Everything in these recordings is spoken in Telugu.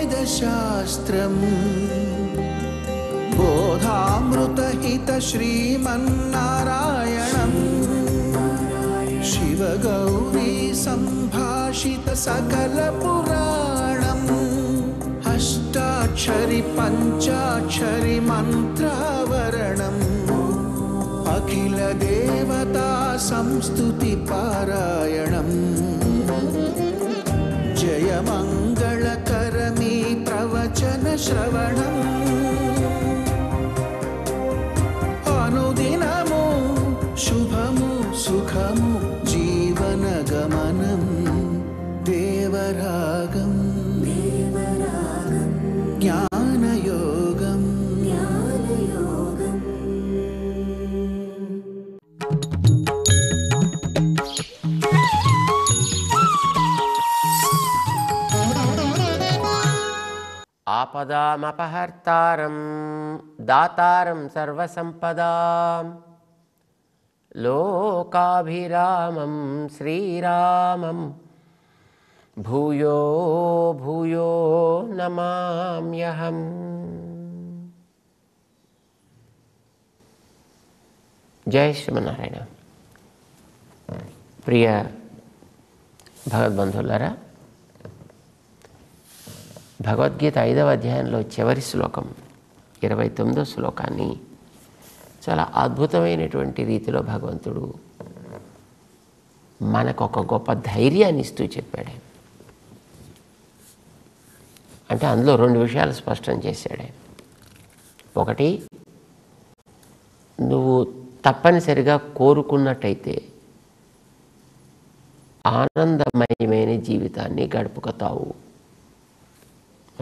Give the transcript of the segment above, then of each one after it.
वेदशास्त्रम् बोधामृतहित श्रीमन्नारायणम् शिवगौरी सम्भाषित सकलपुराणम् अष्टाक्षरि पञ्चाक्षरि मन्त्रावरणम् अखिल देवता संस्तुति पारायणम् जय मंगलकरमी प्रवचन श्रवणम् अनुदिनमु शुभमु सुखमु जीवन गमनम् देवरागम् ज्ञानयोगम् आपदामपहर्तारं दातारं सर्वसंपदां लोकाभिरामं श्रीरामं भूयो भूयो नमाम्यहम्। जय श्रीमन्नारायण। प्रिय भगवद्बंधुलारा, భగవద్గీత 5వ అధ్యాయంలో చివరి శ్లోకం 29వ శ్లోకాన్ని చాలా అద్భుతమైనటువంటి రీతిలో భగవంతుడు మనకు ఒక గొప్ప ధైర్యాన్ని ఇస్తూ చెప్పాడు. అంటే అందులో 2 విషయాలు స్పష్టం చేశాడు. ఒకటి, నువ్వు తప్పనిసరిగా కోరుకున్నట్టయితే ఆనందమయమైన జీవితాన్ని గడుపుతావు.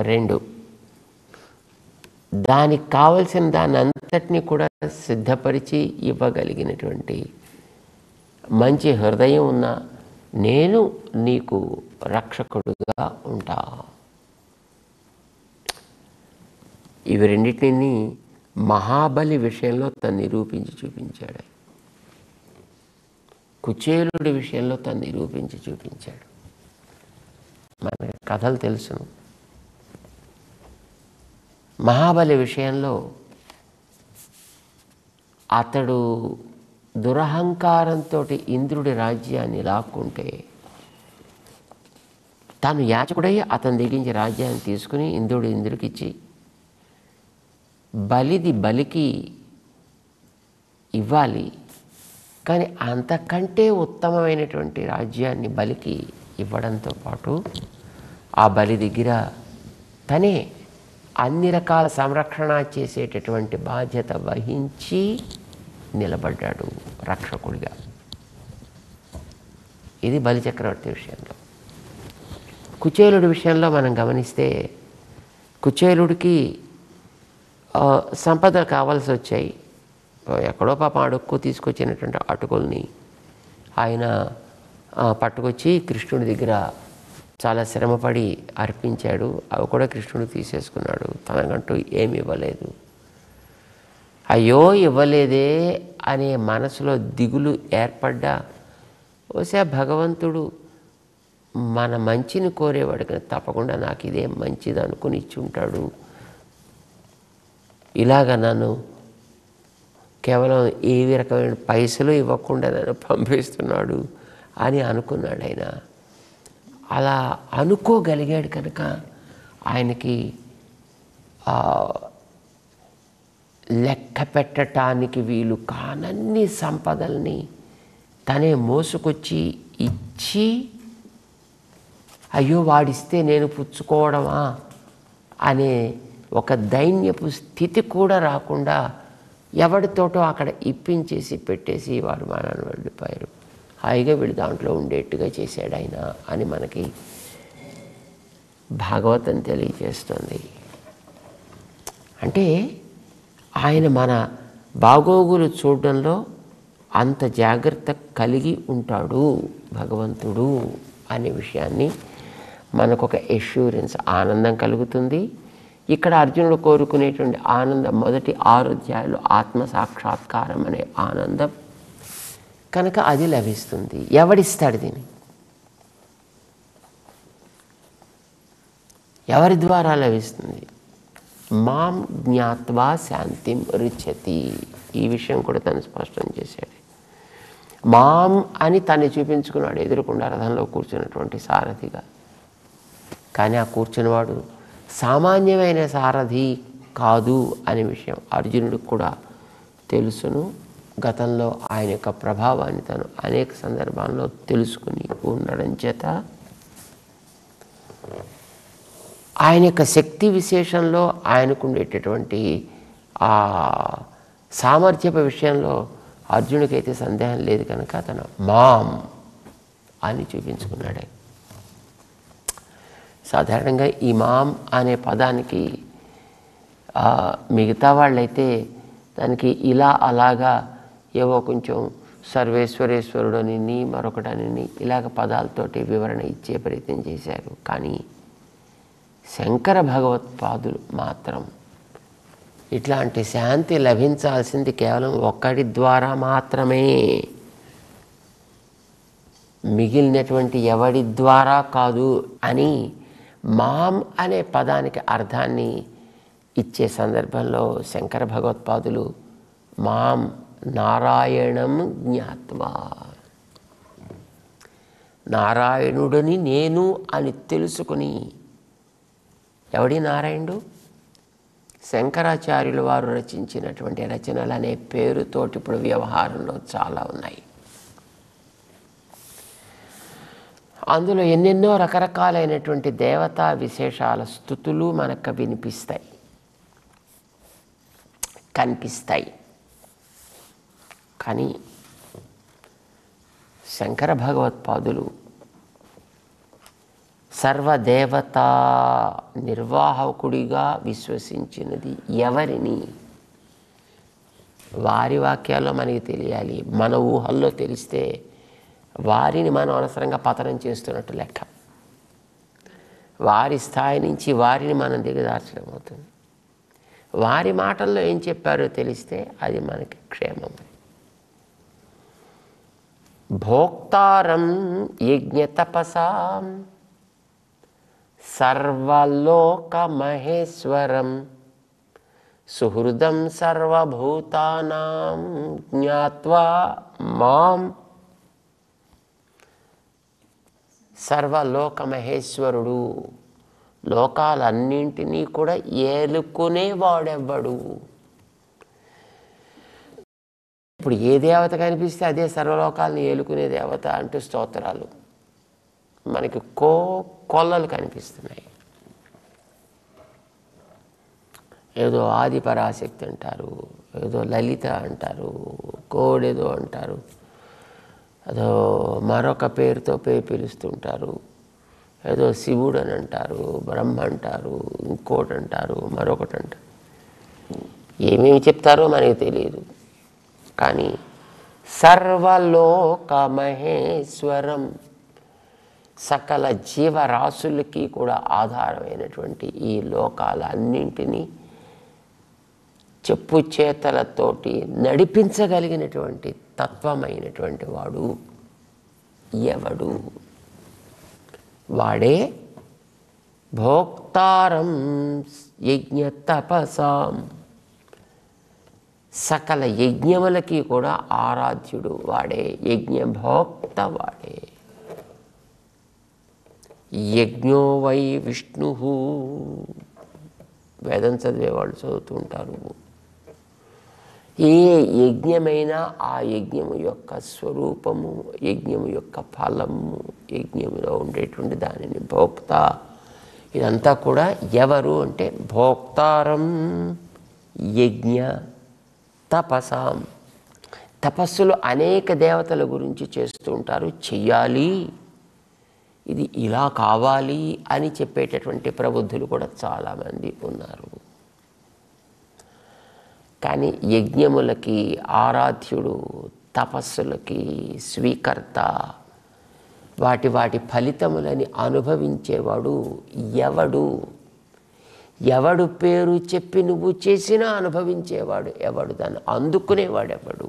2, దానికి కావలసిన దాని అంతటినీ కూడా సిద్ధపరిచి ఇవ్వగలిగినటువంటి మంచి హృదయం ఉన్న నేను నీకు రక్షకుడుగా ఉంటా. ఇవి రెండింటినీ మహాబలి విషయంలో తను నిరూపించి చూపించాడు. కుచేలుడి విషయంలో తను నిరూపించి చూపించాడు. మనకి కథలు తెలుసును. మహాబలి విషయంలో అతడు దురహంకారంతో ఇంద్రుడి రాజ్యాన్ని లాక్కుంటే తాను యాచకుడై అతని దిగించి రాజ్యాన్ని తీసుకుని ఇంద్రుడికి ఇచ్చి బలికి ఇవ్వాలి, కానీ అంతకంటే ఉత్తమమైనటువంటి రాజ్యాన్ని బలికి ఇవ్వడంతో పాటు ఆ బలి దగ్గర తనే అన్ని రకాల సంరక్షణ చేసేటటువంటి బాధ్యత వహించి నిలబడ్డాడు రక్షకుడిగా. ఇది బలిచక్రవర్తి విషయంలో. కుచేలుడి విషయంలో మనం గమనిస్తే కుచేలుడికి సంపదలు కావాల్సి వచ్చాయి. ఎక్కడో పాపం అడుక్కు తీసుకొచ్చినటువంటి అటుకుల్ని ఆయన పట్టుకొచ్చి కృష్ణుడి దగ్గర చాలా శ్రమపడి అర్పించాడు. అవి కూడా కృష్ణుడు తీసేసుకున్నాడు. తనకంటూ ఏమి ఇవ్వలేదు. అయ్యో ఇవ్వలేదే అనే మనసులో దిగులు ఏర్పడ్డా ఓసే భగవంతుడు మన మంచిని కోరేవాడు కదా, తప్పకుండా నాకు ఇదే మంచిది అనుకుని ఇచ్చి ఉంటాడు. ఇలాగ నన్ను కేవలం ఏ రకమైన పైసలు ఇవ్వకుండా నన్ను పంపిస్తున్నాడు అని అనుకున్నాడు ఆయన. అలా అనుకోగలిగాడు కనుక ఆయనకి లెక్క పెట్టడానికి వీలు కానన్ని సంపదల్ని తనే మోసుకొచ్చి ఇచ్చి, అయ్యో వాడిస్తే నేను పుచ్చుకోవడమా అనే ఒక దైన్యపు స్థితి కూడా రాకుండా ఎవరితోటో అక్కడ ఇప్పించేసి పెట్టేసి వారు మనల్ని వెళ్ళిపోయారు. హాయిగా వీళ్ళు దాంట్లో ఉండేట్టుగా చేశాడు ఆయన అని మనకి భాగవతం తెలియజేస్తుంది. అంటే ఆయన మన బాగోగులు చూడడంలో అంత జాగ్రత్త కలిగి ఉంటాడు భగవంతుడు అనే విషయాన్ని మనకొక ఎష్యూరెన్స్, ఆనందం కలుగుతుంది. ఇక్కడ అర్జునుడు కోరుకునేటువంటి ఆనందం మొదటి 6 అధ్యాయాలు ఆత్మ సాక్షాత్కారం అనే ఆనందం కనుక అది లభిస్తుంది. ఎవడిస్తాడు దీన్ని? ఎవరి ద్వారా లభిస్తుంది? మాం జ్ఞాత్వా శాంతిం రుచ్యతి. ఈ విషయం కూడా తను స్పష్టం చేశాడు. మాం అని తను చూపించుకున్నాడు ఎదురుకుండా రథంలో కూర్చున్నటువంటి సారథిగా. కానీ ఆ కూర్చున్నవాడు సామాన్యమైన సారథి కాదు అనే విషయం అర్జునుడికి కూడా తెలుసును. గతంలో ఆయన యొక్క ప్రభావాన్ని తను అనేక సందర్భాల్లో తెలుసుకుని ఉండడం చేత ఆయన యొక్క శక్తి విశేషంలో ఆయనకు ఉండేటటువంటి ఆ సామర్థ్యపు విషయంలో అర్జునుడికైతే సందేహం లేదు కనుక తను మాం అని చూపించుకున్నాడు. సాధారణంగా ఈ మాం అనే పదానికి మిగతా వాళ్ళైతే దానికి ఇలా అలాగా ఏవో కొంచెం సర్వేశ్వరేశ్వరుడని మరొకటని ఇలాగ పదాలతోటి వివరణ ఇచ్చే ప్రయత్నం చేశారు. కానీ శంకర భగవత్పాదులు మాత్రం ఇట్లాంటి శాంతి లభించాల్సింది కేవలం ఒక్కడి ద్వారా మాత్రమే, మిగిలినటువంటి ఎవడి ద్వారా కాదు అని మాం అనే పదానికి అర్థాన్ని ఇచ్చే సందర్భంలో శంకర భగవత్పాదులు మాం నారాయణం జ్ఞాత్వా, నారాయణుడని నేను అని తెలుసుకుని. ఎవడి నారాయణుడు? శంకరాచార్యుల వారు రచించినటువంటి రచనలు అనే పేరుతోటి ఇప్పుడు వ్యవహారంలో చాలా ఉన్నాయి. అందులో ఎన్నెన్నో రకరకాలైనటువంటి దేవతా విశేషాల స్తుతులు మనకు వినిపిస్తాయి, కనిపిస్తాయి. కానీ శంకర భగవత్పాదులు సర్వదేవతా నిర్వాహకుడిగా విశ్వసించినది ఎవరిని? వారి వాక్యాల్లో మనకి తెలియాలి. మన ఊహల్లో తెలిస్తే వారిని మనం అనవసరంగా పతనం చేస్తున్నట్టు లెక్క. వారి స్థాయి నుంచి వారిని మనం దిగదార్చడం అవుతుంది. వారి మాటల్లో ఏం చెప్పారో తెలిస్తే అది మనకి క్షేమం. భోక్తారం యజ్ఞతపసాం సర్వలోకమహేశ్వరం సుహృదం సర్వభూతానాం జ్ఞాత్వా మాం. సర్వలోకమహేశ్వరుడు, లోకాలన్నింటినీ కూడా ఏలుకునేవాడెవ్వడు. ఇప్పుడు ఏ దేవత కనిపిస్తే అదే సర్వలోకాలను ఏలుకునే దేవత అంటూ స్తోత్రాలు మనకి కొల్లలు కనిపిస్తున్నాయి. ఏదో ఆది పరాశక్తి అంటారు, ఏదో లలిత అంటారు, కోడేదో అంటారు, అదో మరొక పేరుతో పిలుస్తుంటారు, ఏదో శివుడు అని అంటారు, బ్రహ్మ అంటారు, ఇంకోటి అంటారు, మరొకటి అంటారు. ఏమేమి చెప్తారో మనకి తెలియదు. కానీ సర్వలోకమహేశ్వరం, సకల జీవరాశులకి కూడా ఆధారమైనటువంటి ఈ లోకాలన్నింటినీ చెప్పు చేతలతోటి నడిపించగలిగినటువంటి తత్వమైనటువంటి వాడు ఎవడు? వాడే భోక్తారం యజ్ఞ తపసాం, సకల యజ్ఞములకి కూడా ఆరాధ్యుడు వాడే, యజ్ఞ భోక్త వాడే. యజ్ఞో వై విష్ణు, వేదం చదివే వాళ్ళు చదువుతూ ఉంటారు. ఏ యజ్ఞమైనా ఆ యజ్ఞము యొక్క స్వరూపము, యజ్ఞము యొక్క ఫలము, యజ్ఞములో ఉండేటువంటి దానిని భోక్త. ఇదంతా కూడా ఎవరు అంటే భోక్తారం యజ్ఞ తపసాం. తపస్సులు అనేక దేవతల గురించి చేస్తూ ఉంటారు. చెయ్యాలి, ఇది ఇలా కావాలి అని చెప్పేటటువంటి ప్రబుద్ధులు కూడా చాలామంది ఉన్నారు. కానీ యజ్ఞములకి ఆరాధ్యుడు, తపస్సులకి స్వీకర్త, వాటి వాటి ఫలితములని అనుభవించేవాడు ఎవడు? ఎవడు పేరు చెప్పి నువ్వు చేసినా అనుభవించేవాడు ఎవడు? దాన్ని అందుకునేవాడెవడు?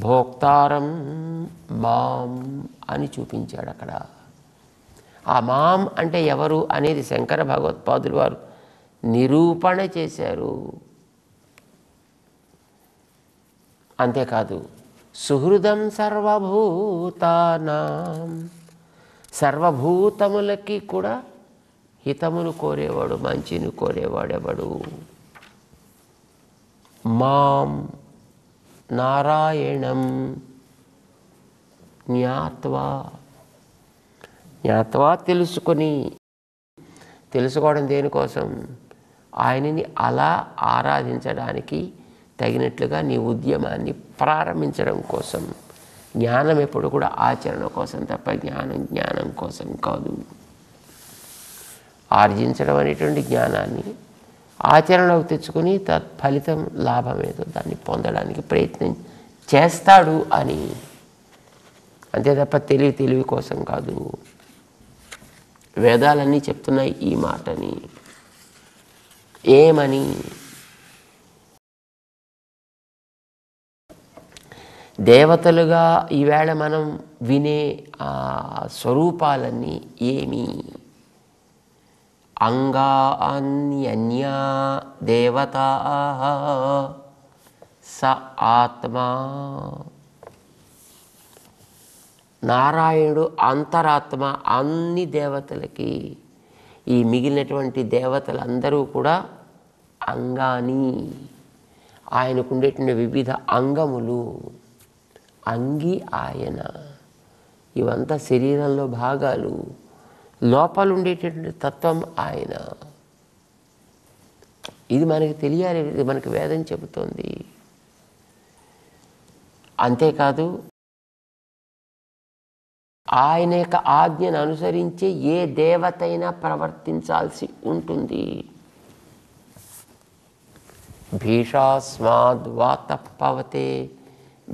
భోక్తారం మాం అని చూపించాడు అక్కడ. ఆ మాం అంటే ఎవరు అనేది శంకర భగవత్పాదులు వారు నిరూపణ చేశారు. అంతేకాదు సుహృదం సర్వభూతానాం, సర్వభూతములకి కూడా హితమును కోరేవాడు, మంచిని కోరేవాడెవడు? మాం నారాయణం జ్ఞాత్వా, జ్ఞాత్వా తెలుసుకోవడం దేనికోసం? ఆయనని అలా ఆరాధించడానికి తగినట్లుగా నీ ఉద్యమాన్ని ప్రారంభించడం కోసం. జ్ఞానం ఎప్పుడు కూడా ఆచరణ కోసం తప్ప జ్ఞానం కోసం కాదు. ఆర్జించడం అనేటువంటి జ్ఞానాన్ని ఆచరణలోకి తెచ్చుకొని తత్ఫలితం లాభం ఏదో దాన్ని పొందడానికి ప్రయత్నం చేస్తాడు అని. అంతే తప్ప తెలివి కోసం కాదు. వేదాలన్నీ చెప్తున్నాయి ఈ మాటని. ఏమని? దేవతలుగా ఈవేళ మనం వినే ఆ స్వరూపాలన్నీ ఏమి? అంగాన్యన్యా దేవతా స ఆత్మా. నారాయణుడు అంతరాత్మ అన్ని దేవతలకి. ఈ మిగిలినటువంటి దేవతలందరూ కూడా అంగాని, ఆయనకు ఉండేటువంటి వివిధ అంగములు. అంగి ఆయన, ఇవంతా శరీరంలో భాగాలు. లోపల ఉండేటటువంటి తత్వం ఆయన. ఇది మనకి తెలియాలి, ఇది మనకి వేదం చెబుతోంది. అంతేకాదు ఆయన యొక్క ఆజ్ఞను అనుసరించే ఏ దేవతైనా ప్రవర్తించాల్సి ఉంటుంది. భీషాస్మాద్వాతః పవతే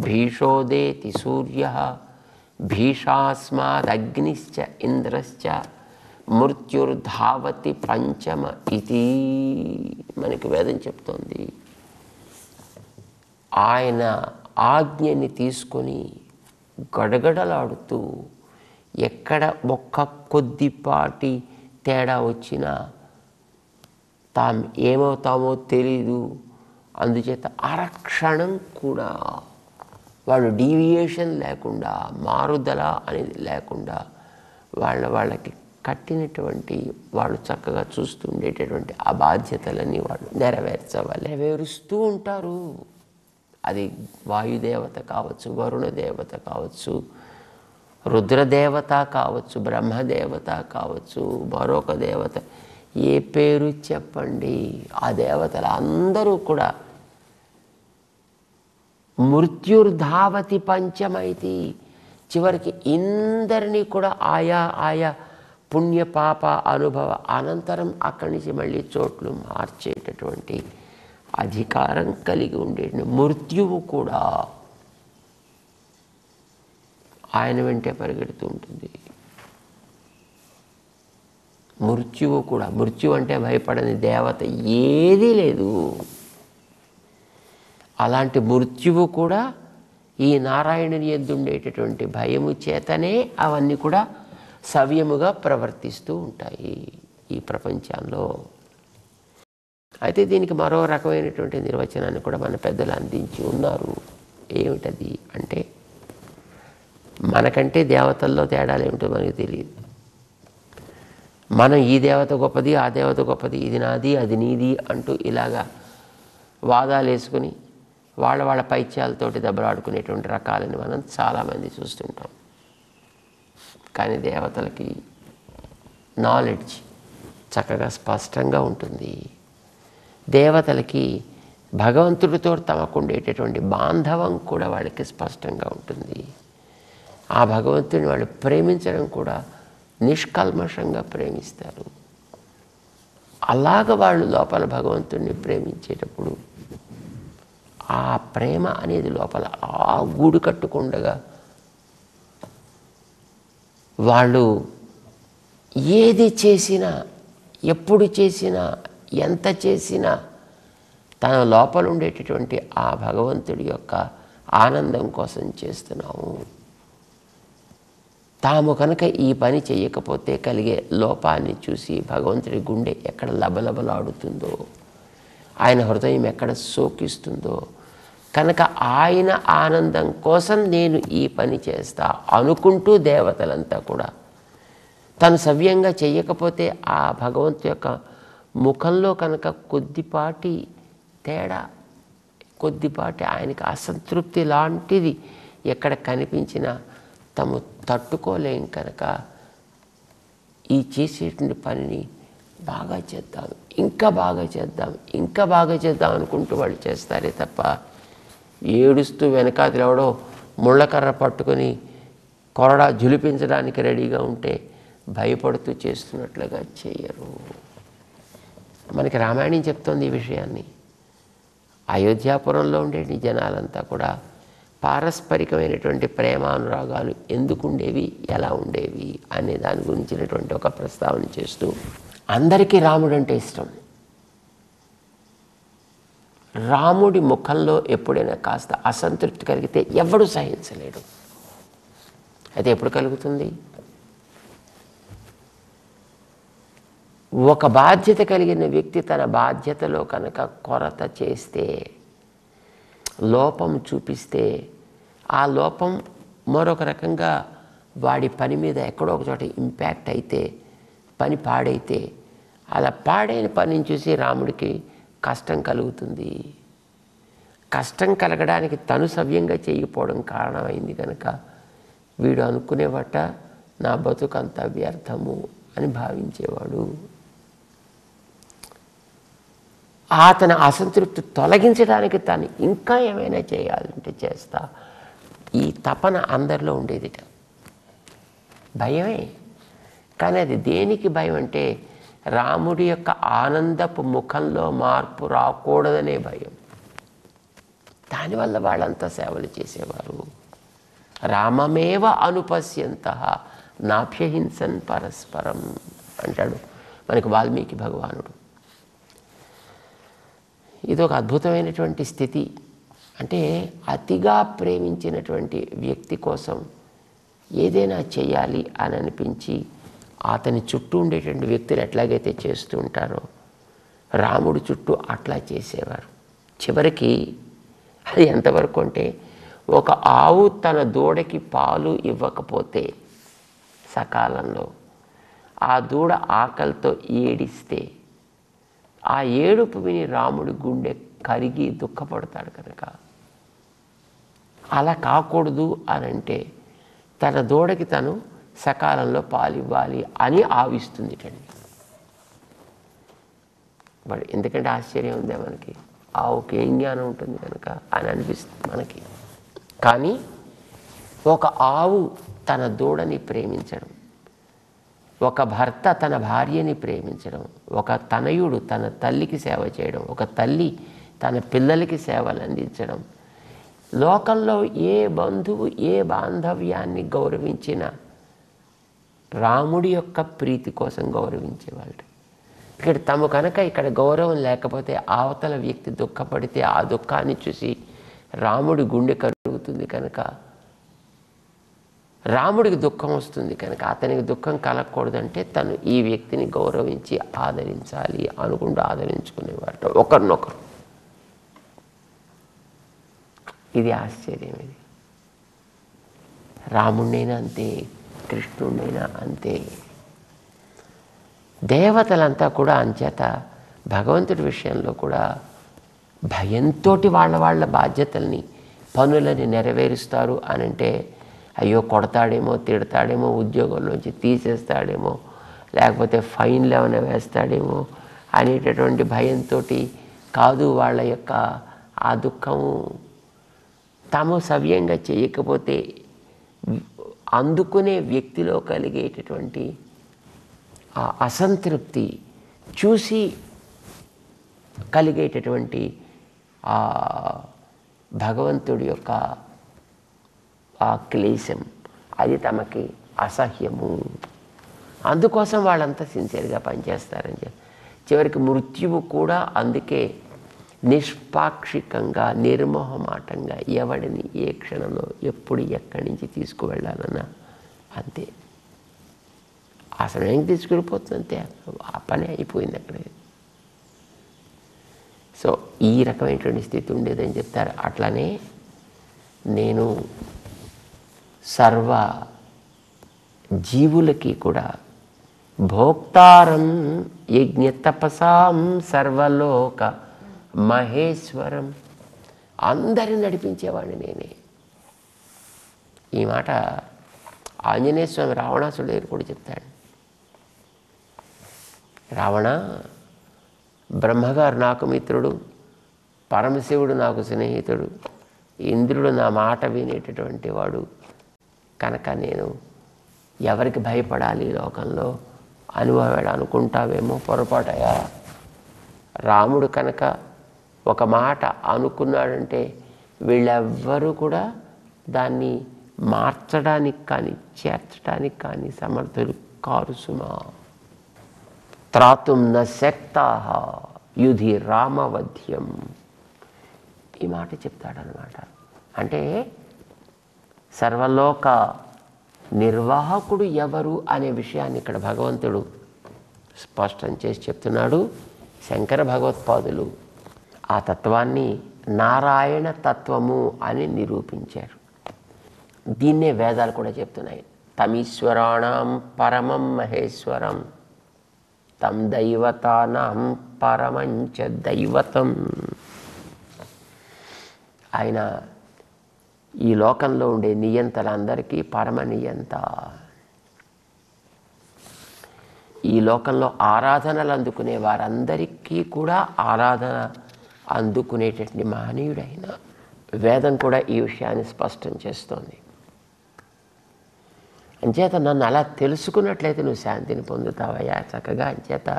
భీషోదేతి సూర్యః భీషాస్మాదగ్నిశ్చ ఇంద్రశ్చ మృత్యుర్ధావతి పంచమ ఇతి. మనకి వేదం చెప్తోంది. ఆయన ఆజ్ఞని తీసుకొని గడగడలాడుతూ ఎక్కడ ఒక్క కొద్దిపాటి తేడా వచ్చినా ఏమవుతామో తెలీదు. అందుచేత అరక్షణం కూడా వాళ్ళు డీవియేషన్ లేకుండా, మారుదల అనేది లేకుండా వాళ్ళకి కట్టినటువంటి వాళ్ళు చక్కగా చూస్తుండేటటువంటి ఆ బాధ్యతలన్నీ వాళ్ళు నెరవేరుస్తూ ఉంటారు. అది వాయుదేవత కావచ్చు, వరుణ దేవత కావచ్చు, రుద్రదేవత కావచ్చు, బ్రహ్మదేవత కావచ్చు, మరొక దేవత, ఏ పేరు చెప్పండి, ఆ దేవతలు అందరూ కూడా మృత్యుర్ధావతి పంచమైతి. చివరికి ఇందరినీ కూడా ఆయా పుణ్య పాప అనుభవ అనంతరం అక్కడి నుంచి మళ్ళీ చోట్లు మార్చేటటువంటి అధికారం కలిగి ఉండే మృత్యువు కూడా ఆయన వెంటే పరిగెడుతూ ఉంటుంది. మృత్యువు కూడా, మృత్యు అంటే భయపడని దేవత ఏదీ లేదు. అలాంటి మృత్యువు కూడా ఈ నారాయణుని యందు ఉండేటటువంటి భయము చేతనే అవన్నీ కూడా సవ్యముగా ప్రవర్తిస్తూ ఉంటాయి ఈ ప్రపంచంలో. అయితే దీనికి మరో రకమైనటువంటి నిర్వచనాన్ని కూడా మన పెద్దలు అందించి ఉన్నారు. ఏమిటది అంటే, మనకంటే దేవతల్లో తేడాలు ఏమిటో మనకు తెలియదు. మనం ఈ దేవత గొప్పది, ఆ దేవత గొప్పది, ఇది నాది అది నీది అంటూ ఇలాగా వాదాలు వేసుకుని వాళ్ళ పైత్యాలతోటి దెబ్బలాడుకునేటువంటి రకాలని మనం చాలామంది చూస్తుంటాం. కానీ దేవతలకి నాలెడ్జ్ చక్కగా స్పష్టంగా ఉంటుంది. దేవతలకి భగవంతుడితో తమకు ఉండేటటువంటి బాంధవం కూడా వాళ్ళకి స్పష్టంగా ఉంటుంది. ఆ భగవంతుని వాళ్ళు ప్రేమించడం కూడా నిష్కల్మషంగా ప్రేమిస్తారు. అలాగ వాళ్ళు లోపల భగవంతుడిని ప్రేమించేటప్పుడు ఆ ప్రేమ అనేది లోపల ఆ గూడు కట్టుకుండగా వాళ్ళు ఏది చేసినా, ఎప్పుడు చేసినా, ఎంత చేసినా తన లోపల ఉండేటటువంటి ఆ భగవంతుడి యొక్క ఆనందం కోసం చేస్తున్నాము. తాము కనుక ఈ పని చేయకపోతే కలిగే లోపాన్ని చూసి భగవంతుడి గుండె ఎక్కడ లబలబలాడుతుందో, ఆయన హృదయం ఎక్కడ శోకిస్తుందో, కనుక ఆయన ఆనందం కోసం నేను ఈ పని చేస్తా అనుకుంటూ దేవతలంతా కూడా తను సవ్యంగా చేయకపోతే ఆ భగవంతు యొక్క ముఖంలో కనుక కొద్దిపాటి తేడా, కొద్దిపాటి ఆయనకి అసంతృప్తి లాంటిది ఎక్కడ కనిపించినా తాము తట్టుకోలేం కనుక ఈ చేసేటువంటి పనిని బాగా చేద్దాం, ఇంకా బాగా చేద్దాం, ఇంకా బాగా చేద్దాం అనుకుంటూ వాళ్ళు చేస్తారే తప్ప ఏడుస్తూ వెనకాతలు ఎవడో ముళ్ళకర్ర పట్టుకొని కొరడా జులిపించడానికి రెడీగా ఉంటే భయపడుతూ చేస్తున్నట్లుగా చేయరు. మనకి రామాయణం చెప్తోంది ఈ విషయాన్ని. అయోధ్యాపురంలో ఉండే జనాలంతా కూడా పారస్పరికమైనటువంటి ప్రేమానురాగాలు ఎందుకు ఉండేవి, ఎలా ఉండేవి అనే దాని గురించినటువంటి ఒక ప్రస్తావన చేస్తూ, అందరికీ రాముడు అంటే ఇష్టం. రాముడి ముఖంలో ఎప్పుడైనా కాస్త అసంతృప్తి కలిగితే ఎవడు సహించలేడు. అయితే ఎప్పుడు కలుగుతుంది? ఒక బాధ్యత కలిగిన వ్యక్తి తన బాధ్యతలో కనుక కొరత చేస్తే, లోపం చూపిస్తే, ఆ లోపం మరొక రకంగా వాడి పని మీద ఎక్కడో ఒక చోట ఇంపాక్ట్ అయితే, పని పాడైతే, అలా పాడైన పనిని చూసి రాముడికి కష్టం కలుగుతుంది. కష్టం కలగడానికి తను సవ్యంగా చేయకపోవడం కారణమైంది కనుక వీడు అనుకునేవట నా బతుకంత వ్యర్థము అని భావించేవాడు. అతని అసంతృప్తి తొలగించడానికి తను ఇంకా ఏమైనా చేయాలంటే చేస్తా. ఈ తపన అందరిలో ఉండేదిట. భయమే. కానీ అది దేనికి భయం అంటే రాముడి యొక్క ఆనందపు ముఖంలో మార్పు రాకూడదనే భయం. దానివల్ల వాళ్ళంతా సేవలు చేసేవారు. రామమేవ అనుపశ్యంతః నాభ్యహింసన్ పరస్పరం అంటాడు మనకు వాల్మీకి భగవానుడు. ఇది ఒక అద్భుతమైనటువంటి స్థితి. అంటే అతిగా ప్రేమించినటువంటి వ్యక్తి కోసం ఏదైనా చేయాలి అని అనిపించి అతని చుట్టూ ఉండేటువంటి వ్యక్తులు ఎట్లాగైతే చేస్తూ ఉంటారో రాముడి చుట్టూ అట్లా చేసేవారు. చివరికి అది ఎంతవరకు అంటే, ఒక ఆవు తన దూడకి పాలు ఇవ్వకపోతే సకాలంలో ఆ దూడ ఆకలితో ఏడిస్తే ఆ ఏడుపు విని రాముడి గుండె కరిగి దుఃఖపడతాడు కనుక అలా కాకూడదు అని అంటే తన దూడకి తను సకాలంలో పాలు ఇవ్వాలి అని ఆవిస్తుంది అండి. మరి ఎందుకంటే ఆశ్చర్యం ఉందే మనకి, ఆవుకి ఏం జ్ఞానం ఉంటుంది కనుక అని అనిపిస్తుంది మనకి. కానీ ఒక ఆవు తన దూడని ప్రేమించడం, ఒక భర్త తన భార్యని ప్రేమించడం, ఒక తనయుడు తన తల్లికి సేవ చేయడం, ఒక తల్లి తన పిల్లలకి సేవలు అందించడం, లోకంలో ఏ బంధువు ఏ బాంధవ్యాన్ని గౌరవించినా రాముడి యొక్క ప్రీతి కోసం గౌరవించేవాళ్ళు. ఇక్కడ తమ కనుక ఇక్కడ గౌరవం లేకపోతే అవతల వ్యక్తి దుఃఖపడితే ఆ దుఃఖాన్ని చూసి రాముడి గుండె కలుగుతుంది కనుక, రాముడికి దుఃఖం వస్తుంది కనుక అతనికి దుఃఖం కలగకూడదంటే తను ఈ వ్యక్తిని గౌరవించి ఆదరించాలి అనుకుంటూ ఆదరించుకునేవారు ఒకరినొకరు. ఇది ఆశ్చర్యం. ఇది రాముడినైనా అంతే, కృష్ణుడినైనా అంతే. దేవతలంతా కూడా అంచేత భగవంతుడి విషయంలో కూడా భయంతో వాళ్ళ బాధ్యతల్ని పనులని నెరవేరుస్తారు అని అంటే, అయ్యో కొడతాడేమో, తిడతాడేమో, ఉద్యోగంలోంచి తీసేస్తాడేమో, లేకపోతే ఫైన్లు ఏమైనా వేస్తాడేమో అనేటటువంటి భయంతో కాదు. వాళ్ళ యొక్క ఆ దుఃఖము తాము సవ్యంగా చేయకపోతే అందుకునే వ్యక్తిలో కలిగేటటువంటి ఆ అసంతృప్తి చూసి కలిగేటటువంటి ఆ భగవంతుడి యొక్క ఆ క్లేశం అది తమకి అసహ్యము. అందుకోసం వాళ్ళంతా సిన్సియర్గా పనిచేస్తారని చెప్పి చివరికి మృత్యువు కూడా అందుకే నిష్పాక్షికంగా నిర్మోహమాటంగా ఎవడిని ఏ క్షణంలో ఎప్పుడు ఎక్కడి నుంచి తీసుకువెళ్ళాలన్నా అంతే. ఆ సమయానికి తీసుకెళ్ళిపోతుంది అంతే. ఆ పని అయిపోయింది అక్కడ. సో ఈ రకమైనటువంటి స్థితి ఉండేదని చెప్తారు. అట్లానే నేను సర్వ జీవులకి కూడా భోక్తారం యజ్ఞ తపసాం సర్వలోక మహేశ్వరం, అందరిని నడిపించేవాడిని నేనే. ఈ మాట ఆంజనేయ స్వామి రావణాసుడి దగ్గర కూడా చెప్తాడు. రావణ, బ్రహ్మగారు నాకు మిత్రుడు, పరమశివుడు నాకు స్నేహితుడు, ఇంద్రుడు నా మాట వినేటటువంటి వాడు కనుక నేను ఎవరికి భయపడాలి లోకంలో అని వాడు అనుకుంటావేమో, పొరపాటయా. రాముడు కనుక ఒక మాట అనుకున్నాడంటే వీళ్ళెవ్వరూ కూడా దాన్ని మార్చడానికి కానీ చేర్చడానికి కానీ సమర్థులు కారు సుమా. త్రాతుం న శక్తాః యుధి రామవధ్యం. ఈ మాట చెప్తాడనమాట. అంటే సర్వలోక నిర్వాహకుడు ఎవరు అనే విషయాన్ని ఇక్కడ భగవంతుడు స్పష్టం చేసి చెప్తున్నాడు. శంకర భగవత్పాదులు ఆ తత్వాన్ని నారాయణ తత్వము అని నిరూపించారు. దీన్నే వేదాలు కూడా చెప్తున్నాయి. తమీశ్వరాణం పరమం మహేశ్వరం తం దైవతానాం పరమంచ దైవతం. ఆయన ఈ లోకంలో ఉండే నియంతలందరికీ పరమ నియంత. ఈ లోకంలో ఆరాధనలు అందుకునే వారందరికీ కూడా ఆరాధన అందుకునేటటువంటి మహనీయుడైన వేదం కూడా ఈ విషయాన్ని స్పష్టం చేస్తోంది. అంచేత నన్ను అలా తెలుసుకున్నట్లయితే నువ్వు శాంతిని పొందుతావయ్యా చక్కగా. అంచేత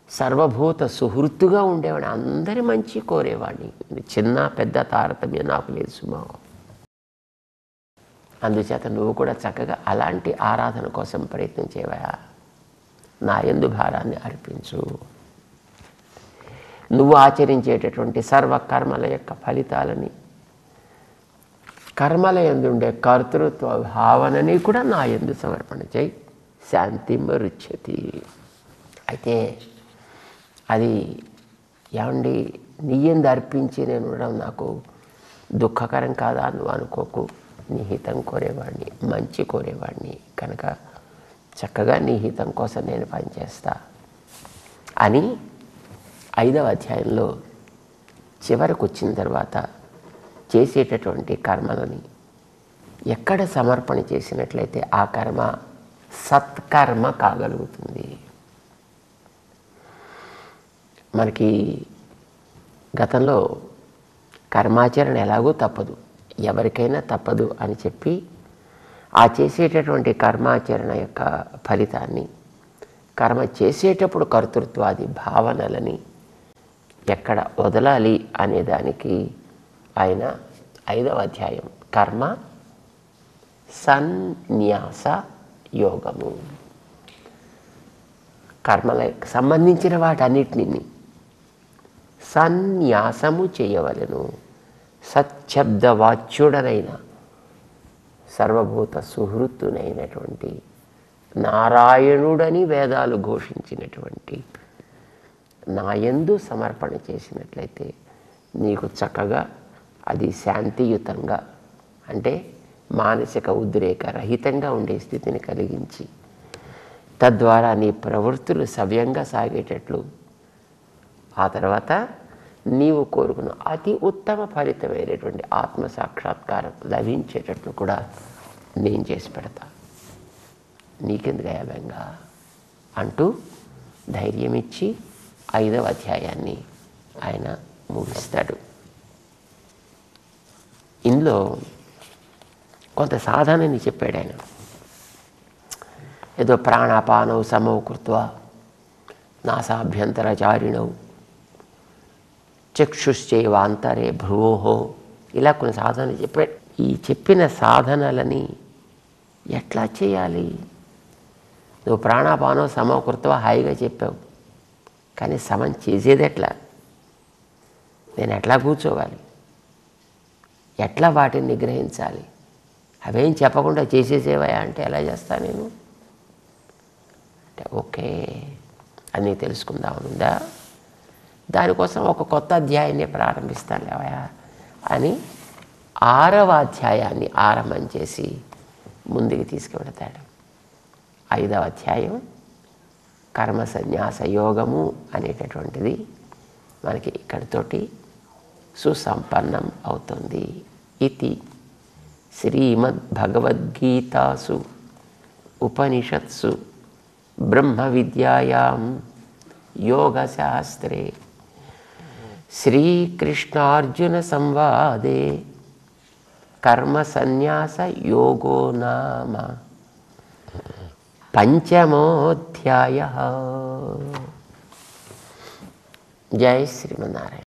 సర్వభూత సుహృత్తుగా ఉండేవాడిని, అందరి మంచి కోరేవాడిని. చిన్న పెద్ద తారతమ్యం నాకు లేదు సుమా. అందుచేత నువ్వు కూడా చక్కగా అలాంటి ఆరాధన కోసం ప్రయత్నం చేయవా. నా యందు భారాన్ని అర్పించు. నువ్వు ఆచరించేటటువంటి సర్వకర్మల యొక్క ఫలితాలని, కర్మల యందు ఉండే కర్తృత్వ భావనని కూడా నా యందు సమర్పణ చేయి. శాంతి మరుచ్యతి. అయితే అది ఏమండి నీ యందు అర్పించి నేను ఉండడం నాకు దుఃఖకరం కాదా నువ్వు అనుకోకు. నీ హితం కోరేవాడిని, మంచి కోరేవాడిని కనుక చక్కగా నీ హితం కోసం నేను పనిచేస్తా అని 5వ అధ్యాయంలో చివరకు వచ్చిన తర్వాత చేసేటటువంటి కర్మలని ఎక్కడ సమర్పణ చేసినట్లయితే ఆ కర్మ సత్కర్మ కాగలుగుతుంది. మనకి గతంలో కర్మాచరణ ఎలాగూ తప్పదు, ఎవరికైనా తప్పదు అని చెప్పి ఆ చేసేటటువంటి కర్మాచరణ యొక్క ఫలితాన్ని, కర్మ చేసేటప్పుడు కర్తృత్వాది భావనలని ఎక్కడ వదలాలి అనేదానికి ఆయన 5వ అధ్యాయం కర్మ సన్యాస యోగము, కర్మలకు సంబంధించిన వాటన్నిటిని సన్యాసము చేయవలెను. సచ్చబ్దవాచ్యుడనైన సర్వభూత సుహృత్తునైనటువంటి నారాయణుడని వేదాలు ఘోషించినటువంటి నాయందు సమర్పణ చేసినట్లయితే నీకు చక్కగా అది శాంతియుతంగా, అంటే మానసిక ఉద్రేక రహితంగా ఉండే స్థితిని కలిగించి తద్వారా నీ ప్రవృత్తులు సవ్యంగా సాగేటట్లు, ఆ తర్వాత నీవు కోరుకున్న అతి ఉత్తమ ఫలితమైనటువంటి ఆత్మసాక్షాత్కారం లభించేటట్లు కూడా నేను చేసి పెడతా. నీకెందుకు అయాభంగా అంటూ ధైర్యం ఇచ్చి 5వ అధ్యాయాన్ని ఆయన ముగిస్తాడు. ఇందులో కొంత సాధనని చెప్పాడు ఆయన. ఏదో ప్రాణాపానౌ సమౌ కృత్వా నాసాభ్యంతరచారిణౌ చక్షుశ్చైవాంతరే భ్రువోహో, ఇలా కొన్ని సాధనలు చెప్పాడు. ఈ చెప్పిన సాధనలని ఎట్లా చేయాలి? నువ్వు ప్రాణాపానం సమకృత్వా హాయిగా చెప్పావు, కానీ సమం చేసేది ఎట్లా? నేను ఎట్లా కూర్చోవాలి? ఎట్లా వాటిని నిగ్రహించాలి? అవేం చెప్పకుండా చేసేసేవయా అంటే ఎలా చేస్తా నేను అంటే ఓకే అని తెలుసుకుందామనుందా, దానికోసం ఒక కొత్త అధ్యాయాన్ని ప్రారంభిస్తాను లేవయా అని 6వ అధ్యాయాన్ని ఆరంభం చేసి ముందుకు తీసుకువెడతాడు. 5వ అధ్యాయం కర్మ సన్యాస యోగము అనేటటువంటిది మనకి ఇక్కడితోటి సుసంపన్నం అవుతుంది. ఇది శ్రీమద్భగవద్గీతాసు ఉపనిషత్సు బ్రహ్మ విద్యాయాం యోగశాస్త్రే శ్రీకృష్ణార్జున సంవాదే కర్మ సన్యాస యోగో నామ పంచమోధ్యాయః. జై శ్రీమన్నారాయణ.